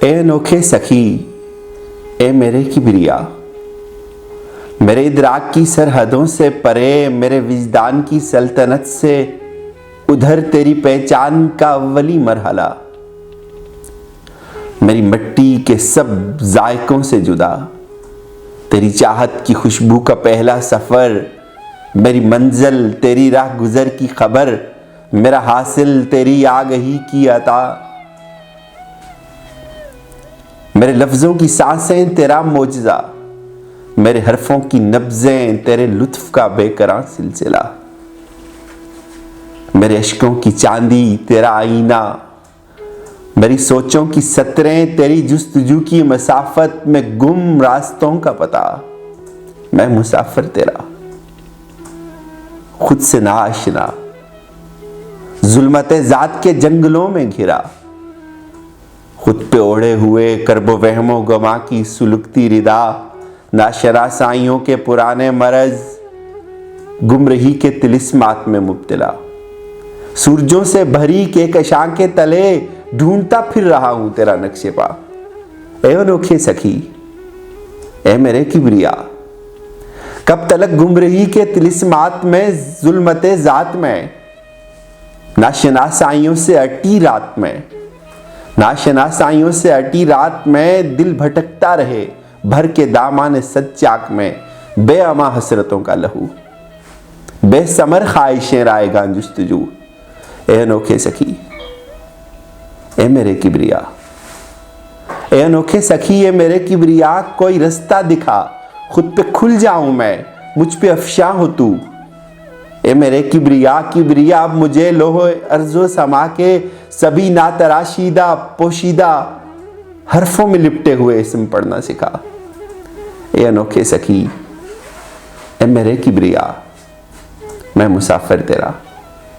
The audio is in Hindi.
ए अनोखे सखी, ए मेरे किबरिया, मेरे इदराक की सरहदों से परे, मेरे विजदान की सल्तनत से उधर तेरी पहचान का अव्वली मरहला, मेरी मिट्टी के सब जायकों से जुदा, तेरी चाहत की खुशबू का पहला सफर, मेरी मंजिल तेरी राह गुजर की खबर, मेरा हासिल तेरी आगही की अता, मेरे लफ्जों की सांसें तेरा मोजज़ा, मेरे हरफों की नब्जें तेरे लुत्फ का बेकरां सिलसिला, मेरे अश्कों की चांदी तेरा आईना, मेरी सोचों की सतरें तेरी जुस्तजू की मसाफत में गुम रास्तों का पता, मैं मुसाफिर तेरा खुद से नाआशना, जुल्मते जात के जंगलों में घिरा, खुद पे ओढ़े हुए करबो वहमो गमा की सुलगती रिदा, नाशनासाइयों के पुराने मरज, गुमरही के तिलिस्मात में मुब्तला, सूरजों से भरी के कशां के तले ढूंढता फिर रहा हूं तेरा नक्शे पा। ए अनोखे सखी, ए मेरे किबरिया, कब तलक गुमरही के तिलिस्मात में, जुल्मते जात में, नाशनासाइयों से अटी रात में, नाशनासाइयों से अटी रात में दिल भटकता रहे भर के दामाने सच्चाक में, बेअमा हसरतों का लहू, बेसमर ख्वाहिशें रायगां जुस्तजू। ए अनोखे सखी, ए मेरे किबरिया, ए अनोखे सखी, ए मेरे किबरिया, कोई रास्ता दिखा, खुद पे खुल जाऊं मैं, मुझ पे अफशा हो तू। ए मेरे किबरिया, किबरिया अब मुझे लोहो अर्जो समा के सभी नातराशीदा पोशीदा हरफों में लिपटे हुए इस्म पढ़ना सिखा। ए अनोखे सखी, ए मेरे किबरिया, मैं मुसाफिर तेरा।